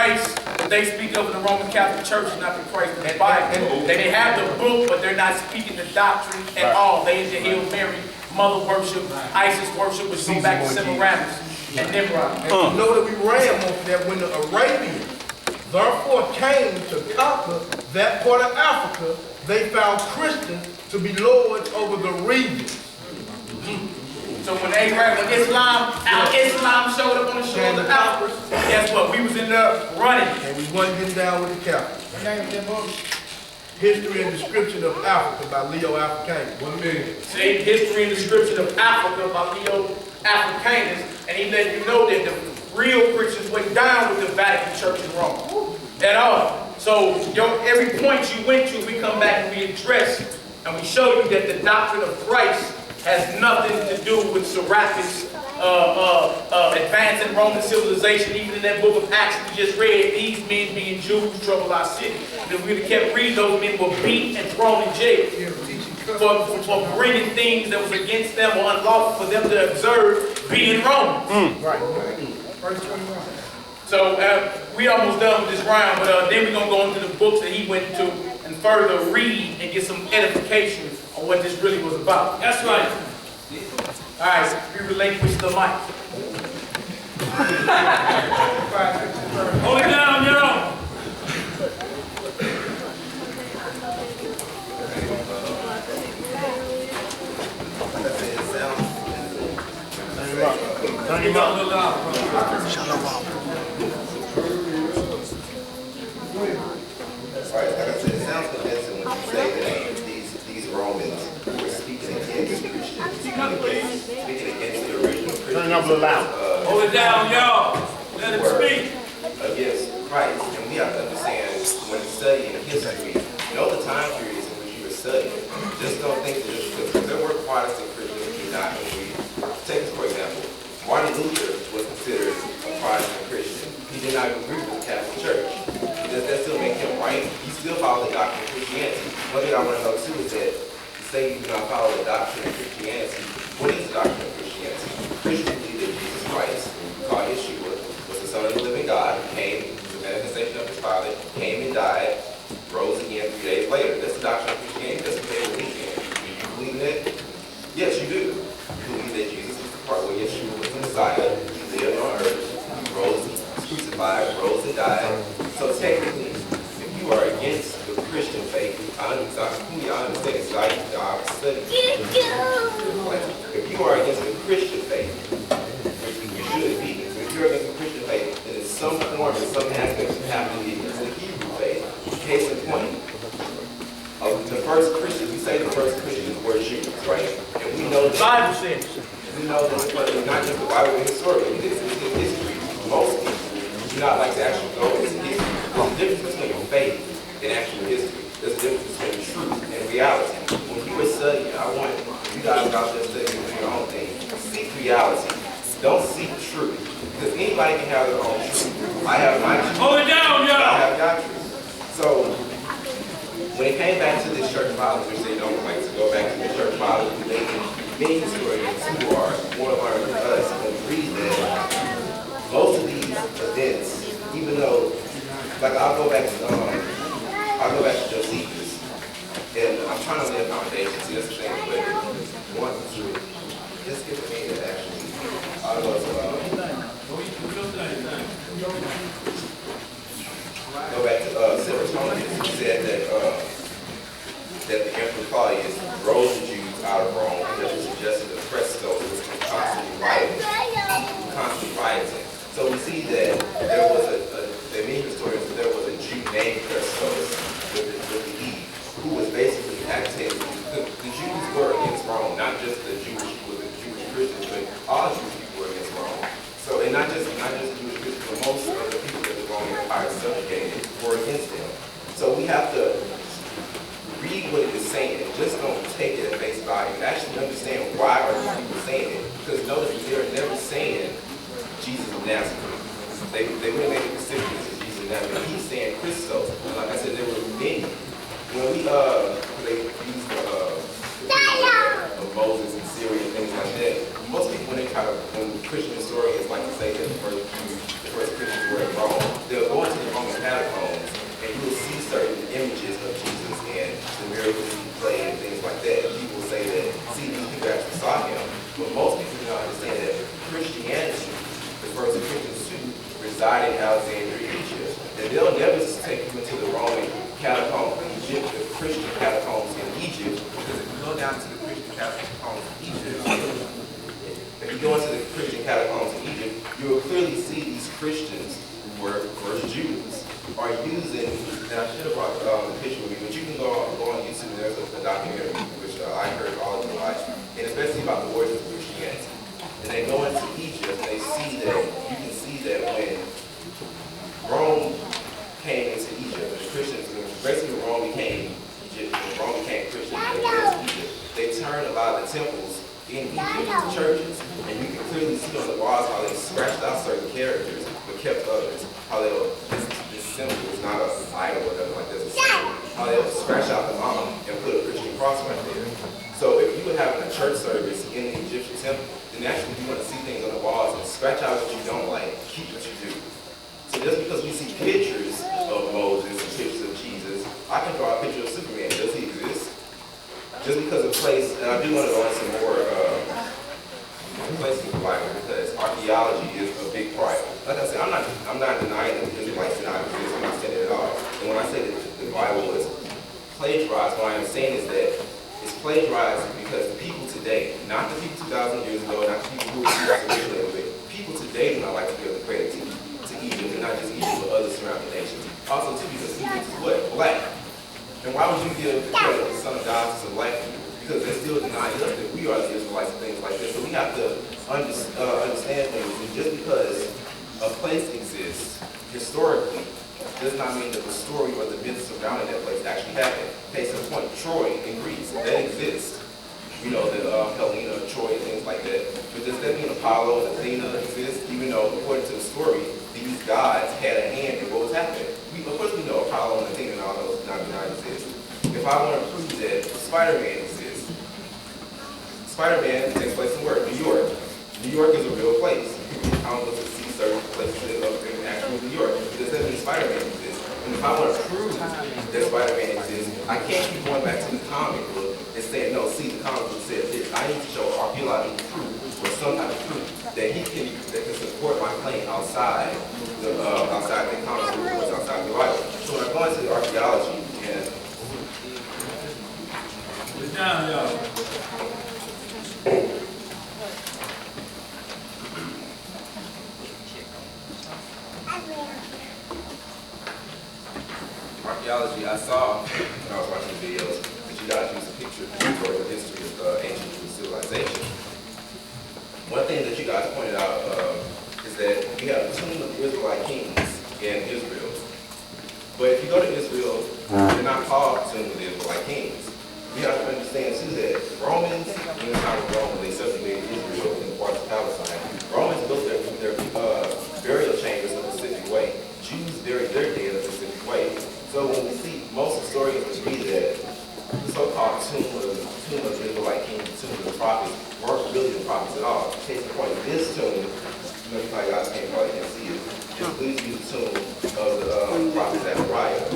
Christ that they speak of in the Roman Catholic Church is not the Christ of the Bible. They have the book, but they're not speaking the doctrine at all. They into Hail Mary, Mother worship, Isis worship, which go back to Semiramis and Nimrod. And you know that we ran on that when the Arabians therefore came to conquer that part of Africa, they found Christians to be lords over the region. So when Islam showed up on the shores of Africa, guess what? We was in there running. And we wasn't getting down with the Catholics. History and Description of Africa by Leo Africanus. 1 minute. See, History and Description of Africa by Leo Africanus, and he let you know that the real Christians went down with the Vatican Church in Rome. At all. So every point you went to, we come back and we address, and we show you that the doctrine of Christ has nothing to do with Serapis advancing Roman civilization. Even in that book of Acts we just read, these men being Jews trouble our city. And if we would have kept reading, those men were beat and thrown in jail for bringing things that was against them or unlawful for them to observe being Romans. Right. Verse 21. So we almost done with this round, but then we're going to go into the books that he went to and further read and get some edification on what this really was about. That's right. All right, we relinquish the mic. Hold it down, y'all. Turn him up. Right, like I said, it sounds convincing when you say that these Romans were speaking against Christians, speaking against the original Christians. Turn up a little loud. Hold it down, y'all. Let him speak. Against Christ, and we have to understand when studying history, know the time periods in which you were studying. Just don't think that just because there were Protestant Christians who did not agree. Take this for example. Martin Luther was considered a Protestant Christian. He did not agree with the Catholic Church. Does that still make him right? He still followed the doctrine of Christianity. One thing I want to know too is that you say you do not follow the doctrine of Christianity. What is the doctrine of Christianity? Christians believe that Jesus Christ, called Yeshua, was the Son of the living God, who came, the manifestation of his Father, came and died, rose again 3 days later. That's the doctrine of Christianity. That's what they believe in. Do you believe in that? Yes, you do. You believe that Jesus was the part where Yeshua was the Messiah. He lived on earth. He rose, crucified, rose and died. So technically, if you are against the Christian faith, I understand it's like our study. If you are against the Christian faith, which you should be, if you're against the Christian faith, then in some form, in some aspect, you have to be against the Hebrew faith. Case in point, the first Christians, we say the first Christians were Jews, right? And we know that. Bible says. We know this, but not just the Bible, but historically, this is in history. Most people do not like to actually go into history. There's a difference between faith and actual history. There's a difference between truth and reality. When you were studying, I want you guys out there studying doing your own thing. Seek reality. Don't seek truth. Because anybody can have their own truth. I have my truth. Hold it down, y'all. I have your truth. So, when it came back to this church fathers, which they don't like to go back to the church fathers, many historians who are more learned than us agree that most of these events, even though, like I'll go back to Josephus, and I'm trying to lay a foundation. See, that's the thing, but one to just get the meaning actually. I'll go to go back to Semiramis, who said that the Emperor Claudius drove the Jews out of Rome because it suggested the frescoes was constantly rioting. So we see that there was that many historians, there was a Jew named Festus with the E, who was basically agitating. The Jews were against Rome, not just the Jewish Christians, but all Jewish people were against Rome. So, and not just the Jewish Christians, but most of the people that the Roman Empire subjugated were against them. So we have to read what it is saying, and just don't take it at face value. Actually understand why are these people saying it. Because notice they're never saying Jesus of Nazareth. They wouldn't make a specific to Jesus of Nazareth. He's saying Christos. And like I said, there were many. When they used of Moses and Syria and things like that, most people when Christian historians like to say that the first Christians were in Rome, they'll go into died in Alexandria, Egypt. And they'll never take you into the Roman catacombs in Egypt, the Christian catacombs in Egypt, because if you go down to the Christian catacombs in Egypt, if you go into the Christian catacombs in Egypt, you will clearly see these Christians who were first Jews are using, and I should have brought the picture with me, but you can go on YouTube and there's a documentary which I heard all of you watch, and especially about the origins of Christianity. And they go into Egypt and they see that, you can see that when Rome came into Egypt, the Christians, basically when Rome became Egypt, when Rome became Christian, they turned a lot of the temples in Egypt into churches. And you can clearly see on the walls how they scratched out certain characters, but kept others. How they'll, this symbol is not an idol or nothing like this, how they'll scratch out the mom and put a Christian cross right there. So if you were having a church service in the Egyptian temple, then actually you want to see things on the walls and scratch out what you don't like, keep what you do. So just because we see pictures of Moses and pictures of Jesus, I can draw a picture of Superman. Does he exist? Just because a place, and I do want to go into some more places in the Bible because archaeology is a big part. Like I said, I'm not denying that the Israelites did not exist. I'm not saying it at all. And when I say that the Bible is plagiarized, what I'm saying is that it's plagiarized because the people today, not the people 2,000 years ago, not the people who were originally, but people today do not like to give the credit to Egypt, and not just Egypt, but other surrounding nations. Also, too, because Egypt is what? Black. And why would you give the credit to the son of God to black people? Because they still deny us that we are the Israelites and things like this. So we have to understand things. And just because a place exists historically does not mean that the story or the myths surrounding that place actually happened. Case in point, Troy in Greece, that exists. You know, the Helena, Troy, things like that. But does that mean Apollo and Athena exist? Even though, according to the story, these gods had a hand in what was happening. Of course we know Apollo and Athena and all those not exist. If I want to prove that Spider-Man exists, Spider-Man takes place in where? New York. New York is a real place. I don't go to see certain places in actual New York. Does that mean Spider-Man exists? And if I want to prove that Spider-Man exists, I can't keep going back to the comic book and saying, no, see, the comic book said this. I need to show archaeological proof or some type of proof that that can support my claim outside the comic book or outside the Bible. So when I go into the archaeology and Sit down, y'all. archaeology, I saw when I was watching the videos that you guys use a picture for the history of ancient Jewish civilization. One thing that you guys pointed out is that we have the tomb of the Israelite kings in Israel. But if you go to Israel, they're not called tomb of the Israelite kings. We have to understand too that Romans, in the time of Rome, they subjugated Israel in parts of Palestine. Romans built their burial chambers a specific way. Jews buried their dead a specific way. So when we see, most historians agree that the so-called tomb of the Israelite kings, the tomb of the prophets, weren't really the prophets at all. Case in point, this tomb, you know, you guys probably can't see it, is believed to be the tomb of the prophet Zechariah.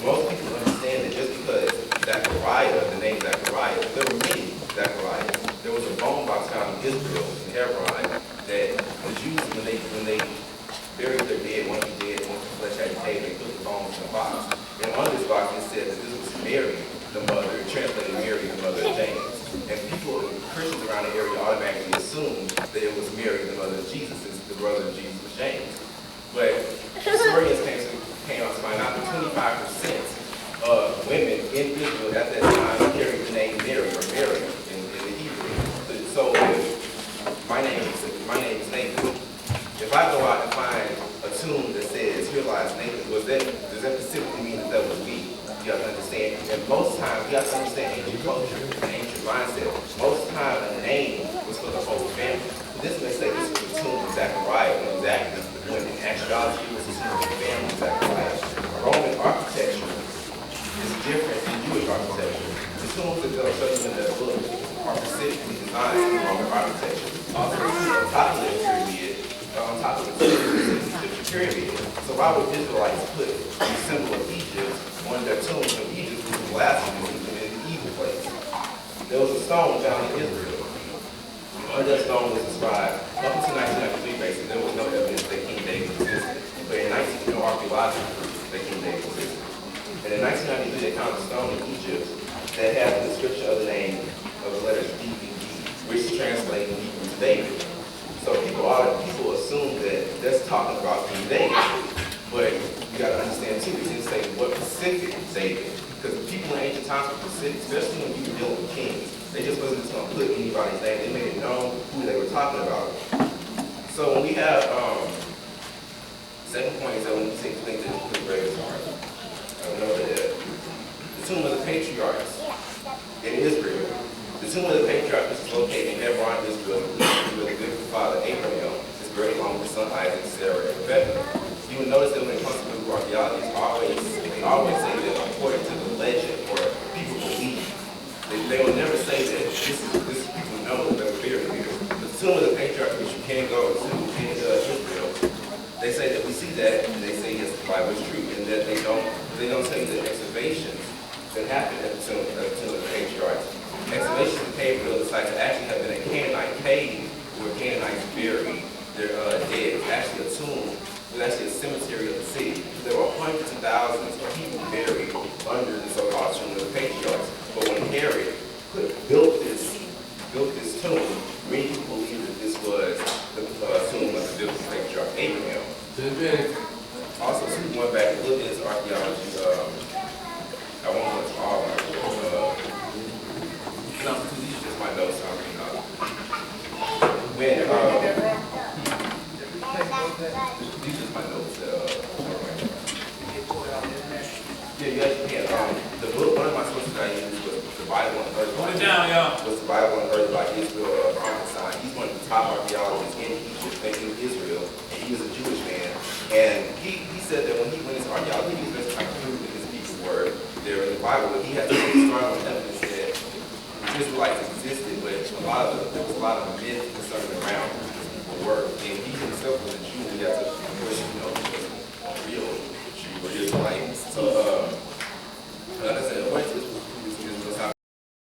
Most people understand that just because Zechariah, the name Zechariah, there were many Zechariahs. There was a bone box found in Israel, in Hebron, that the Jews, when they buried their dead, once you dead, once the flesh had decayed, they put the bones in a box. And on this box it said that this was Mary, the mother, translated Mary, the mother of James. And people, Christians around the area automatically assumed that it was Mary, the mother of Jesus, since the brother of Jesus was James. But historians came out to find out that 25% of women in Israel at that time carried the name Mary or Mary in the Hebrew. So my name is Nathan. If I go out and find a tomb that says, here lies Nathan, does that specifically mean that was me? You have to understand. And most times, you have to understand ancient culture and ancient mindset. Most times, a name was for the whole family. This may say this was the tomb of Zechariah, when in actuality it was the tomb of the family of Zechariah. Roman architecture is different than Jewish architecture. The tombs that they'll show you in that book are specifically designed for Roman architecture. Also, on top of the pyramid, pyramid. So why would Israelites put the symbol of Egypt on their tomb of Egypt, which was blasphemous and an evil place? There was a stone found in Israel. On that stone was inscribed, up until 1993 basically, there was no evidence that King David existed. about King David. But you got to understand too, it didn't say what specific David. Because people in ancient times were specific, especially when you deal with kings. They just wasn't just going to put anybody's name. They made it known who they were talking about. So when we have, second point is that when you take things that the greatest heart, I know that the tomb of the patriarchs in Israel, the tomb of the patriarchs, which is located in Hebron, Israel, where the good father Abraham is buried along with his son Isaac, Sarah, and Rebecca. You will notice that when it comes to biblical archaeology, they always say that according to the legend or people believe. They will never say that this people know that they were buried here. The tomb of the patriarchs, which you can go to in Israel, they say that we see that, and they say yes, the Bible is true, and that they don't tell you the excavations that happened at the tomb of the patriarchs. Excavations in cave building sites actually have been a Canaanite cave where Canaanites buried their dead. It's actually a tomb. It was actually a cemetery of the city. There were hundreds of thousands of people buried under the so-called tomb of the patriarchs. But when Herod built this tomb, many people believe that this was the tomb of the biblical patriarch Abraham. Also, too, going back and looking at this archaeology, I won't go into all of it. These are just my notes I'm reading out. These are my notes. Yeah, you actually can. The book, one of my sources I used was the Bible Unearthed. Put it down, y'all. Was the Bible Unearthed by Israel Frankenstein. He's one of the top archaeologists in Egypt, in Israel, and he was a Jewish man. And he said that when he went into archaeology, he was basically trying to prove that his people were there in the Bible, but he had to strong evidence that Israelites existed, but there was a lot of myths concerning around who these people were. And he himself was a Jew. He had to